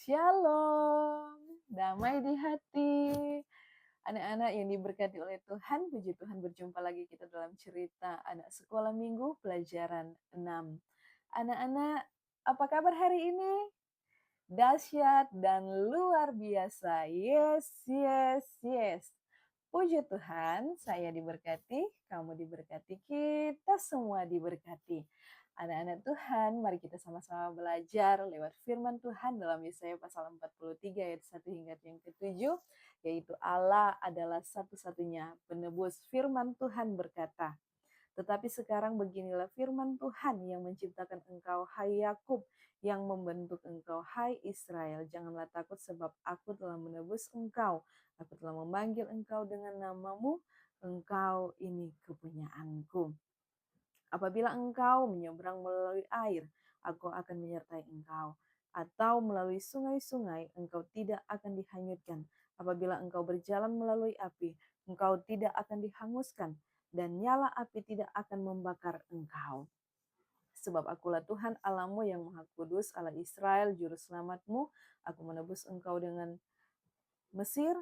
Shalom, damai di hati. Anak-anak yang diberkati oleh Tuhan, puji Tuhan berjumpa lagi kita dalam cerita anak sekolah minggu pelajaran 6. Anak-anak, apa kabar hari ini? Dahsyat dan luar biasa. Yes, yes, yes. Puji Tuhan, saya diberkati, kamu diberkati, kita semua diberkati. Anak-anak Tuhan, mari kita sama-sama belajar lewat firman Tuhan dalam Yesaya pasal 43 ayat 1 hingga yang ke-7, yaitu Allah adalah satu-satunya penebus. Firman Tuhan berkata, tetapi sekarang beginilah firman Tuhan yang menciptakan engkau, hai Yakub, yang membentuk engkau, hai Israel. Janganlah takut sebab aku telah menebus engkau. Aku telah memanggil engkau dengan namamu, engkau ini kepunyaanku. Apabila engkau menyeberang melalui air, aku akan menyertai engkau. Atau melalui sungai-sungai, engkau tidak akan dihanyutkan. Apabila engkau berjalan melalui api, engkau tidak akan dihanguskan. Dan nyala api tidak akan membakar engkau. Sebab akulah Tuhan Allahmu yang Maha Kudus, Allah Israel, Juru Selamatmu. Aku menebus engkau dengan Mesir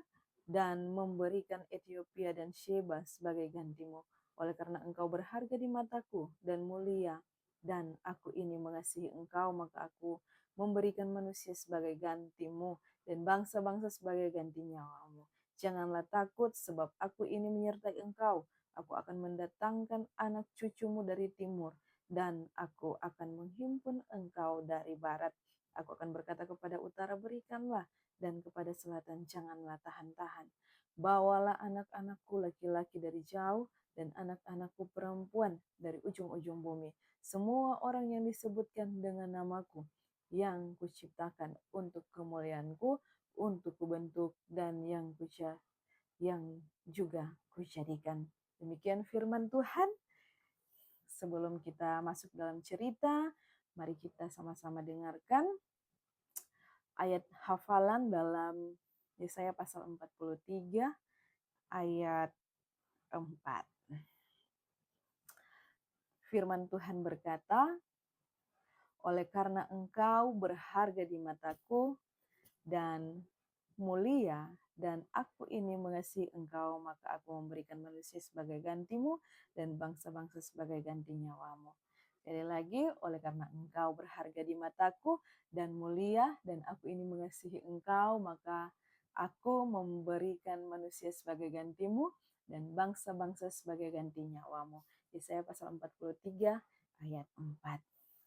dan memberikan Ethiopia dan Sheba sebagai gantimu. Oleh karena engkau berharga di mataku dan mulia, dan aku ini mengasihi engkau, maka aku memberikan manusia sebagai gantimu dan bangsa-bangsa sebagai ganti nyawamu. Janganlah takut sebab aku ini menyertai engkau. Aku akan mendatangkan anak cucumu dari timur dan aku akan menghimpun engkau dari barat. Aku akan berkata kepada utara, berikanlah, dan kepada selatan janganlah tahan-tahan. Bawalah anak-anakku laki-laki dari jauh dan anak-anakku perempuan dari ujung-ujung bumi. Semua orang yang disebutkan dengan namaku yang kuciptakan untuk kemuliaanku, untuk kubentuk dan yang juga kujadikan. Demikian firman Tuhan. Sebelum kita masuk dalam cerita, mari kita sama-sama dengarkan ayat hafalan dalam Yesaya pasal 43 ayat 4. Firman Tuhan berkata, oleh karena engkau berharga di mataku dan mulia, dan aku ini mengasihi engkau, maka aku memberikan manusia sebagai gantimu dan bangsa-bangsa sebagai ganti nyawamu. Sekali lagi, oleh karena engkau berharga di mataku dan mulia, dan aku ini mengasihi engkau, maka aku memberikan manusia sebagai gantimu dan bangsa-bangsa sebagai ganti nyawamu. Yesaya pasal 43 ayat 4.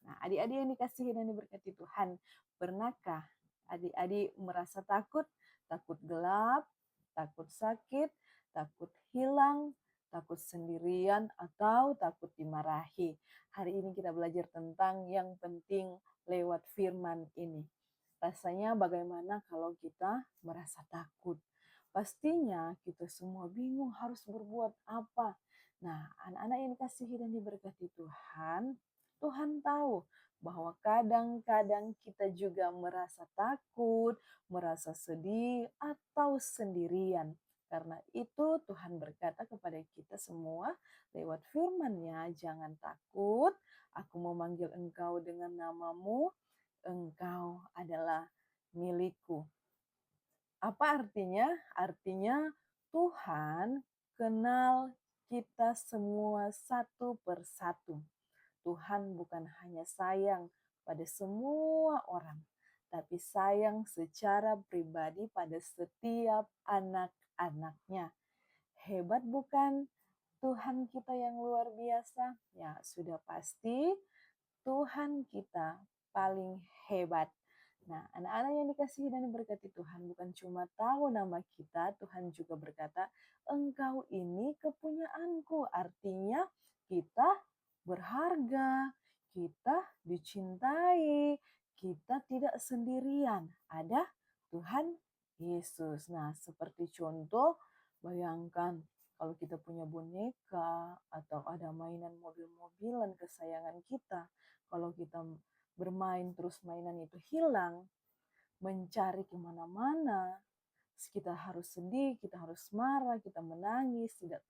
Nah, adik-adik yang dikasihi dan diberkati Tuhan, pernahkah adik-adik merasa takut? Takut gelap, takut sakit, takut hilang, takut sendirian, atau takut dimarahi. Hari ini kita belajar tentang yang penting lewat firman ini. Rasanya bagaimana kalau kita merasa takut? Pastinya kita semua bingung harus berbuat apa. Nah, anak-anak yang dikasihi dan diberkati Tuhan, Tuhan tahu bahwa kadang-kadang kita juga merasa takut, merasa sedih, atau sendirian. Karena itu Tuhan berkata kepada kita semua lewat firman-Nya, jangan takut, aku memanggil engkau dengan namamu, engkau adalah milikku. Apa artinya? Artinya Tuhan kenal kita semua satu persatu. Tuhan bukan hanya sayang pada semua orang, tapi sayang secara pribadi pada setiap anak-anaknya. Hebat bukan Tuhan kita yang luar biasa? Ya, sudah pasti Tuhan kita paling hebat. Nah, anak-anak yang dikasihi dan diberkati Tuhan, bukan cuma tahu nama kita, Tuhan juga berkata, engkau ini kepunyaanku. Artinya kita berharga, kita dicintai, kita tidak sendirian. Ada Tuhan Yesus. Nah, seperti contoh, bayangkan kalau kita punya boneka atau ada mainan mobil-mobilan kesayangan kita, kalau kita bermain terus mainan itu hilang, mencari kemana-mana, kita harus sedih, kita harus marah, kita menangis, tidak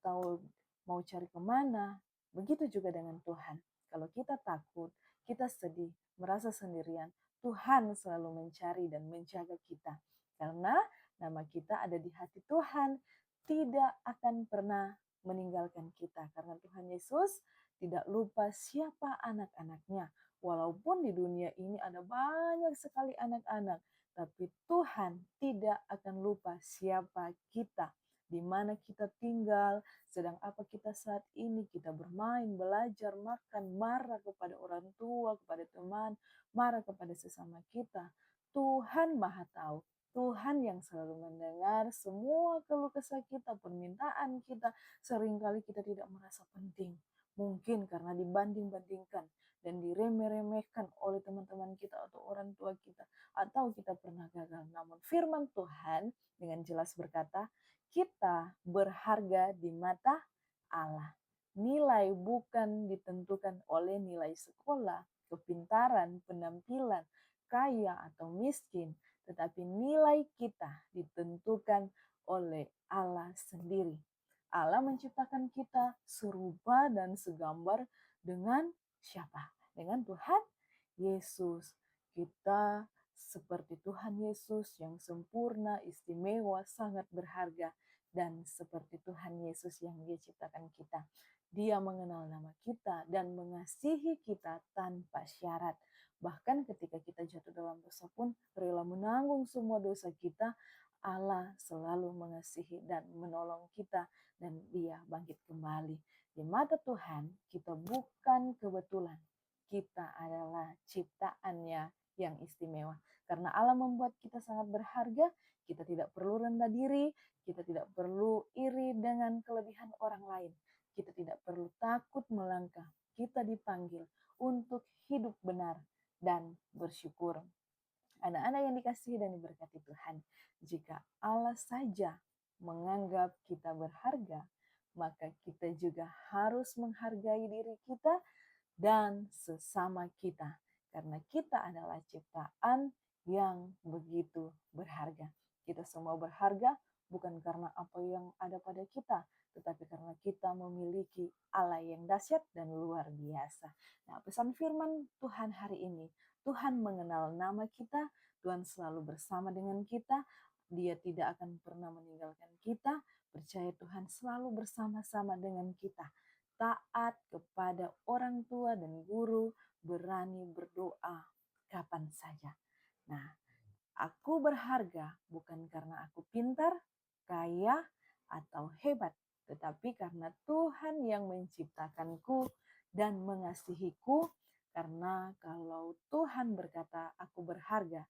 tahu mau cari kemana. Begitu juga dengan Tuhan. Kalau kita takut, kita sedih, merasa sendirian, Tuhan selalu mencari dan menjaga kita. Karena nama kita ada di hati Tuhan, tidak akan pernah meninggalkan kita. Karena Tuhan Yesus tidak lupa siapa anak-anaknya. Walaupun di dunia ini ada banyak sekali anak-anak, tapi Tuhan tidak akan lupa siapa kita, di mana kita tinggal, sedang apa kita saat ini, kita bermain, belajar, makan, marah kepada orang tua, kepada teman, marah kepada sesama kita. Tuhan Maha Tahu. Tuhan yang selalu mendengar semua keluh kesah kita, permintaan kita. Seringkali kita tidak merasa penting. Mungkin karena dibanding-bandingkan dan diremeh-remehkan oleh teman-teman kita atau orang tua kita. Atau kita pernah gagal. Namun firman Tuhan dengan jelas berkata, kita berharga di mata Allah. Nilai bukan ditentukan oleh nilai sekolah, kepintaran, penampilan, kaya atau miskin, tetapi nilai kita ditentukan oleh Allah sendiri. Allah menciptakan kita serupa dan segambar dengan siapa? Dengan Tuhan Yesus. Kita seperti Tuhan Yesus yang sempurna, istimewa, sangat berharga. Dan seperti Tuhan Yesus yang Dia ciptakan kita. Dia mengenal nama kita dan mengasihi kita tanpa syarat. Bahkan ketika kita jatuh dalam dosa pun rela menanggung semua dosa kita, Allah selalu mengasihi dan menolong kita dan Dia bangkit kembali. Di mata Tuhan, kita bukan kebetulan. Kita adalah ciptaannya yang istimewa. Karena Allah membuat kita sangat berharga, kita tidak perlu rendah diri, kita tidak perlu iri dengan kelebihan orang lain. Kita tidak perlu takut melangkah. Kita dipanggil untuk hidup benar dan bersyukur. Anak-anak yang dikasihi dan diberkati Tuhan, jika Allah saja menganggap kita berharga, maka kita juga harus menghargai diri kita dan sesama kita. Karena kita adalah ciptaan yang begitu berharga. Kita semua berharga bukan karena apa yang ada pada kita, tetapi karena kita memiliki Allah yang dahsyat dan luar biasa. Nah, pesan firman Tuhan hari ini, Tuhan mengenal nama kita, Tuhan selalu bersama dengan kita, Dia tidak akan pernah meninggalkan kita, percaya Tuhan selalu bersama-sama dengan kita. Taat kepada orang tua dan guru, berani berdoa kapan saja. Nah, aku berharga bukan karena aku pintar, kaya, atau hebat, tetapi karena Tuhan yang menciptakanku dan mengasihiku. Karena kalau Tuhan berkata aku berharga,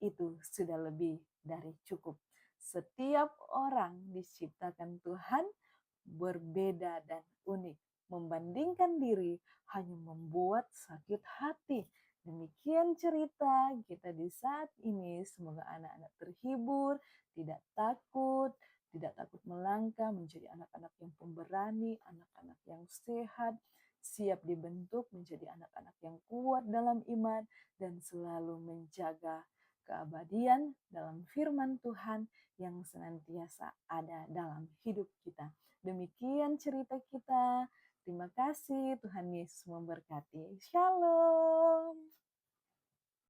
itu sudah lebih dari cukup. Setiap orang diciptakan Tuhan berbeda dan unik. Membandingkan diri hanya membuat sakit hati. Demikian cerita kita di saat ini. Semoga anak-anak terhibur, tidak takut melangkah, menjadi anak-anak yang pemberani, anak-anak yang sehat, siap dibentuk menjadi anak-anak yang kuat dalam iman, dan selalu menjaga keabadian dalam firman Tuhan yang senantiasa ada dalam hidup kita. Demikian cerita kita. Terima kasih, Tuhan Yesus memberkati. Shalom.